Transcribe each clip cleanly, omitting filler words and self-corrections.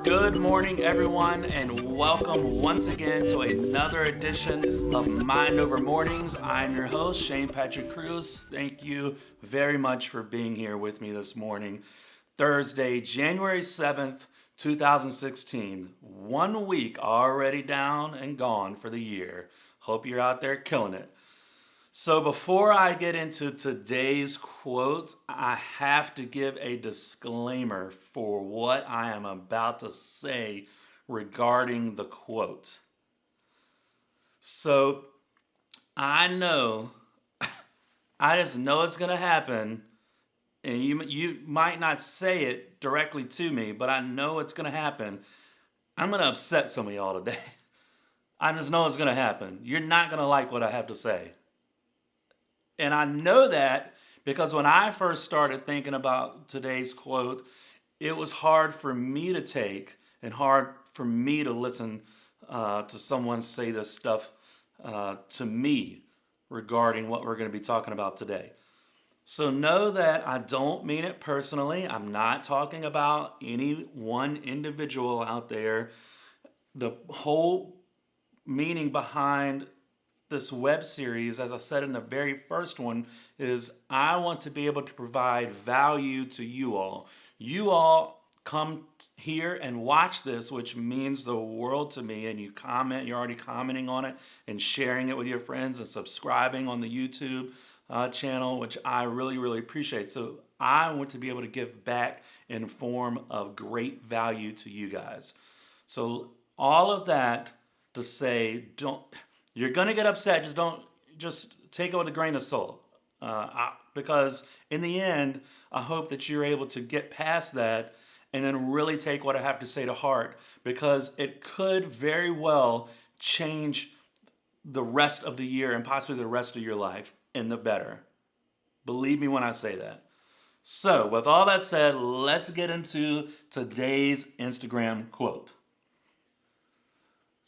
Good morning, everyone, and welcome once again to another edition of Mind Over Mornings. I'm your host, Shane Patrick Cruz. Thank you very much for being here with me this morning. Thursday, January 7th, 2016. 1 week already down and gone for the year. Hope you're out there killing it. So, before I get into today's quote, I have to give a disclaimer for what I am about to say regarding the quote. So, I know, I just know it's going to happen, and you might not say it directly to me, but I know it's going to happen. I'm going to upset some of y'all today. I just know it's going to happen. You're not going to like what I have to say. And I know that because when I first started thinking about today's quote, it was hard for me to take and hard for me to listen to someone say this stuff to me regarding what we're going to be talking about today. So know that I don't mean it personally. I'm not talking about any one individual out there. The whole meaning behind this web series, as I said in the very first one, is I want to be able to provide value to you all. You all come here and watch this, which means the world to me, and you comment, you're already commenting on it and sharing it with your friends and subscribing on the YouTube channel, which I really, really appreciate. So I want to be able to give back in form of great value to you guys. So all of that to say, don't you're gonna get upset. Just take it with a grain of salt, because in the end, I hope that you're able to get past that and then really take what I have to say to heart, because it could very well change the rest of the year and possibly the rest of your life in the better. Believe me when I say that. So, with all that said, let's get into today's Instagram quote.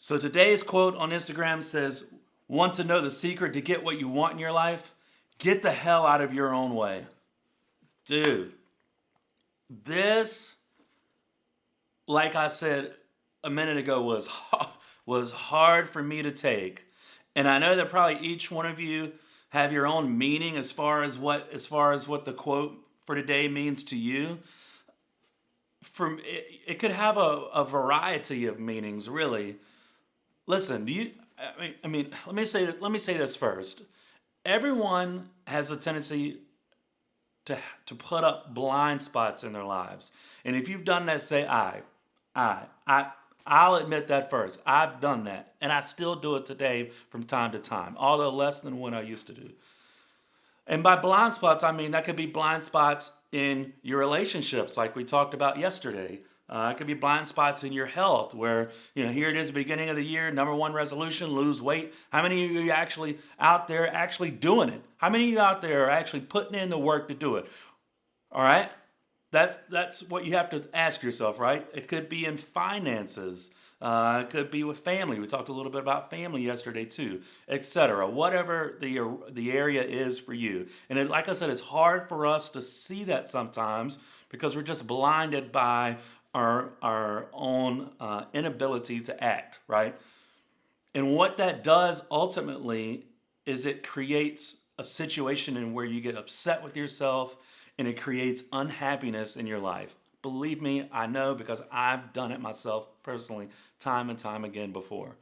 So today's quote on Instagram says, "Want to know the secret to get what you want in your life? Get the hell out of your own way." Dude, this, like I said a minute ago, was hard for me to take. And I know that probably each one of you have your own meaning as far as what the quote for today means to you. It could have a variety of meanings, really. Listen, do you? I mean, let me say this first. Everyone has a tendency to put up blind spots in their lives, and if you've done that, say I. I. I. I'll admit that first. I've done that, and I still do it today from time to time, although less than what I used to do. And by blind spots, I mean that could be blind spots in your relationships, like we talked about yesterday. It could be blind spots in your health, where here it is, beginning of the year, number one resolution: lose weight. How many of you actually out there actually doing it? How many of you out there are actually putting in the work to do it? All right, that's what you have to ask yourself, right? It could be in finances. It could be with family. We talked a little bit about family yesterday too, etc. Whatever the area is for you, and like I said, it's hard for us to see that sometimes because we're just blinded by our own inability to act, right? And what that does ultimately is it creates a situation in where you get upset with yourself, and it creates unhappiness in your life. Believe me, I know, because I've done it myself personally time and time again before.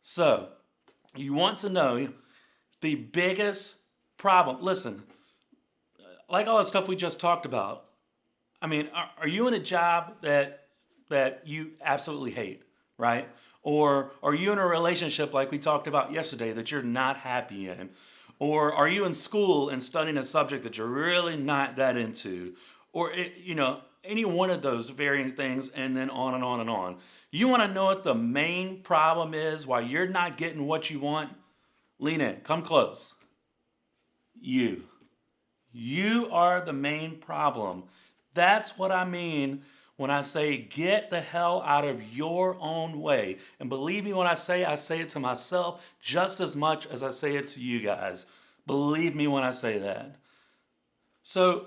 So, you want to know the biggest problem. Listen, like all the stuff we just talked about, I mean, are you in a job that you absolutely hate, right? Or are you in a relationship like we talked about yesterday that you're not happy in? Or are you in school and studying a subject that you're really not that into? Or any one of those varying things, and then on and on and on. You want to know what the main problem is why you're not getting what you want? Lean in, come close. You. You are the main problem. That's what I mean when I say get the hell out of your own way. And believe me when I say it to myself just as much as I say it to you guys. Believe me when I say that. So,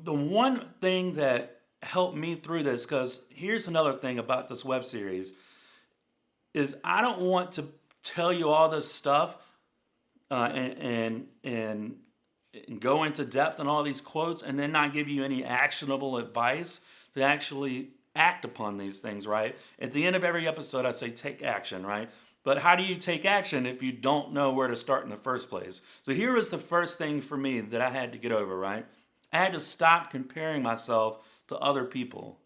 the one thing that helped me through this, because here's another thing about this web series, is I don't want to tell you all this stuff and go into depth on all these quotes and then not give you any actionable advice to actually act upon these things, right? At the end of every episode, I say take action, right? But how do you take action if you don't know where to start in the first place? So here was the first thing for me that I had to get over, right? I had to stop comparing myself to other people.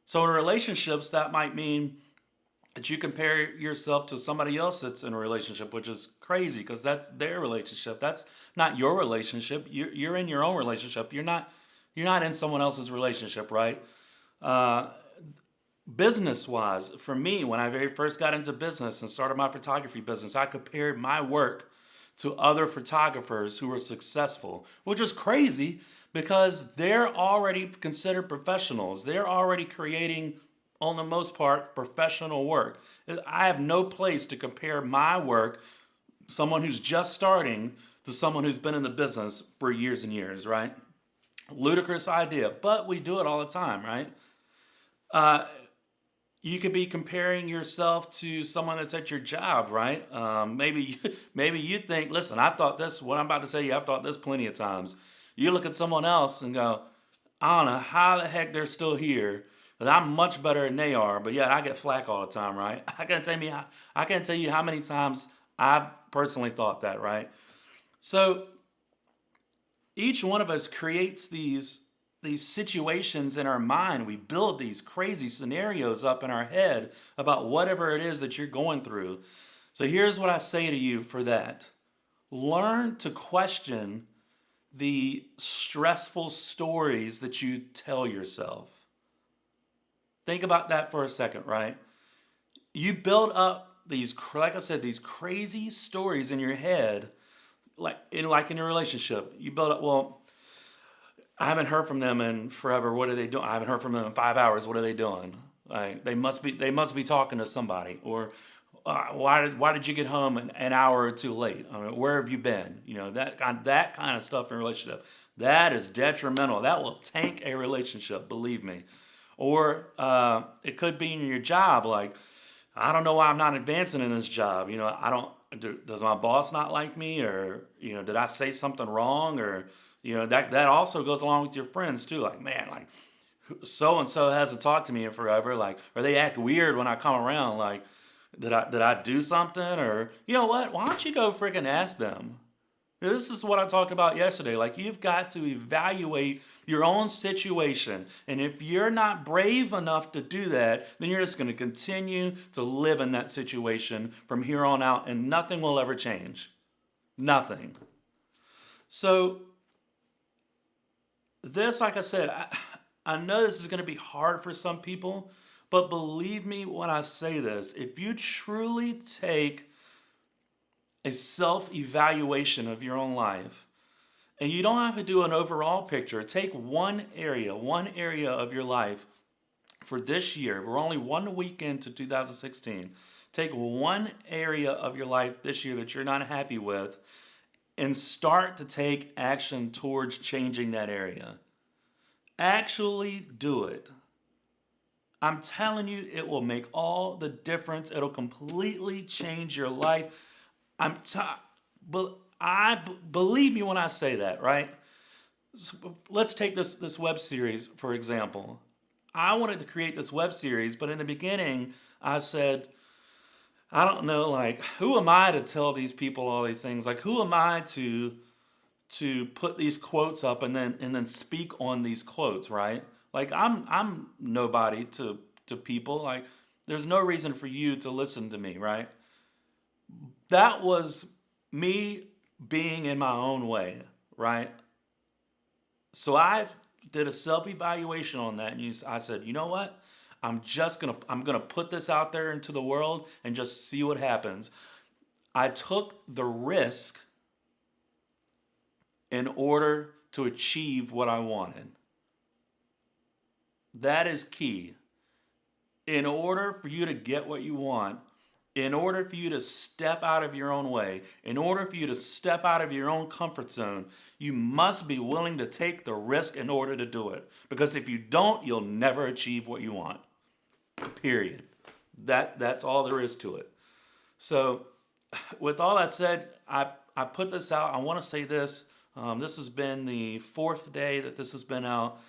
So in relationships, that might mean that you compare yourself to somebody else that's in a relationship, which is crazy because that's their relationship. That's not your relationship. You're in your own relationship. You're not in someone else's relationship, right? Uh, Business wise, for me, when I very first got into business and started my photography business, I compared my work to other photographers who were successful, which was crazy because they're already considered professionals. They're already creating, on the most part, professional work. I have no place to compare my work, someone who's just starting, to someone who's been in the business for years and years, right? Ludicrous idea, but we do it all the time, right? Uh, you could be comparing yourself to someone that's at your job, right? Maybe you think, listen, I thought this. What I'm about to say, I've thought this plenty of times. You look at someone else and go, I don't know how the heck they're still here. But I'm much better than they are, but yet I get flack all the time, right? I can't tell you how many times I personally thought that, right? So each one of us creates these situations in our mind. We build these crazy scenarios up in our head about whatever it is that you're going through. So here's what I say to you for that. Learn to question the stressful stories that you tell yourself. Think about that for a second, right? You build up these, like I said, these crazy stories in your head, like in a relationship. You build up, well, I haven't heard from them in forever. What are they doing? I haven't heard from them in 5 hours. What are they doing? Like they must be talking to somebody. Or why did you get home an hour or two late? I mean, where have you been? That kind of stuff in a relationship. That is detrimental. That will tank a relationship. Believe me. Or it could be in your job. Like, I don't know why I'm not advancing in this job. I don't. Does my boss not like me, or did I say something wrong, or that also goes along with your friends too. Like, man, like so and so hasn't talked to me in forever. Like, or they act weird when I come around. Like, did I do something, or you know what? Why don't you go freaking ask them? This is what I talked about yesterday. Like, you've got to evaluate your own situation. And if you're not brave enough to do that, then you're just going to continue to live in that situation from here on out, and nothing will ever change. Nothing. So, this, like I said, I know this is going to be hard for some people, but believe me when I say this, if you truly take a self evaluation of your own life, and you don't have to do an overall picture. Take one area of your life for this year. We're only 1 week into 2016. Take one area of your life this year that you're not happy with and start to take action towards changing that area. Actually do it. I'm telling you, it will make all the difference. It'll completely change your life. I'm t- but believe me when I say that, right? Let's take this web series for example. I wanted to create this web series, but in the beginning, I said, I don't know, like, who am I to tell these people all these things? Like, who am I to put these quotes up and then speak on these quotes, right? Like, I'm nobody to people. Like, there's no reason for you to listen to me, right? That was me being in my own way, right? So I did a self evaluation on that, and I said, you know what? I'm gonna put this out there into the world and just see what happens. I took the risk in order to achieve what I wanted. That is key. In order for you to get what you want, in order for you to step out of your own way, in order for you to step out of your own comfort zone, you must be willing to take the risk in order to do it. Because if you don't, you'll never achieve what you want. Period. That's all there is to it. So, with all that said, I put this out. I want to say this. This has been the fourth day that this has been out,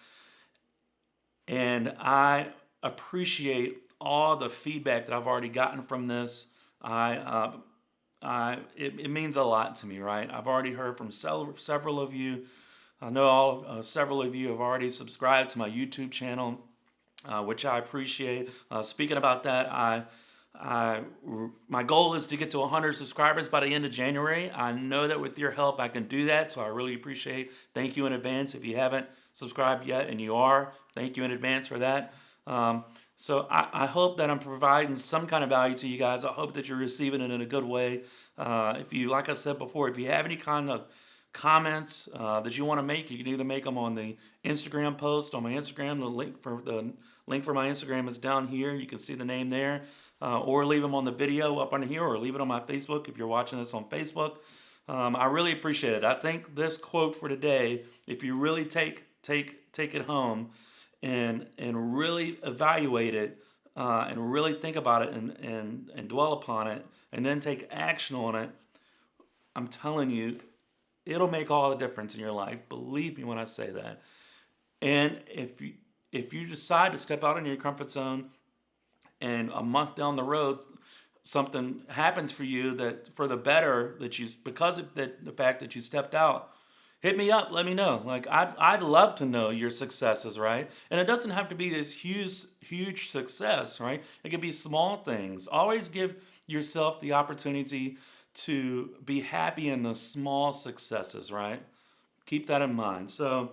and I appreciate all the feedback that I've already gotten from this. It means a lot to me, right? I've already heard from several of you. I know several of you have already subscribed to my YouTube channel, which I appreciate. Speaking about that, my goal is to get to 100 subscribers by the end of January. I know that with your help, I can do that, so I really appreciate. Thank you in advance. If you haven't subscribed yet, and you are, thank you in advance for that. So I hope that I'm providing some kind of value to you guys. I hope that you're receiving it in a good way. If you, like I said before, if you have any kind of comments that you want to make, you can either make them on the Instagram post on my Instagram. The link for my Instagram is down here. You can see the name there, or leave them on the video up on here, or leave it on my Facebook if you're watching this on Facebook. I really appreciate it. I think this quote for today, if you really take it home and really evaluate it, and really think about it, and dwell upon it, and then take action on it, I'm telling you, it'll make all the difference in your life. Believe me when I say that. And if you decide to step out in your comfort zone, and a month down the road something happens for you that for the better, because of the fact that you stepped out, hit me up. Let me know. Like, I'd love to know your successes, right? And it doesn't have to be this huge success, right? It could be small things. Always give yourself the opportunity to be happy in the small successes, right? Keep that in mind. So,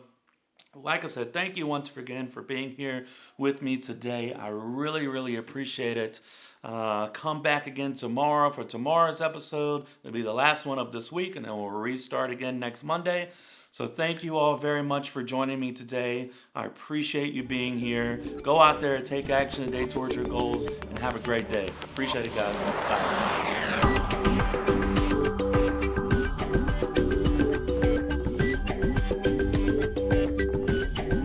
like I said, thank you once again for being here with me today. I really appreciate it. Come back again tomorrow for tomorrow's episode. It'll be the last one of this week, and then we'll restart again next Monday. So thank you all very much for joining me today. I appreciate you being here. Go out there, take action today towards your goals, and have a great day. Appreciate it, guys. Bye.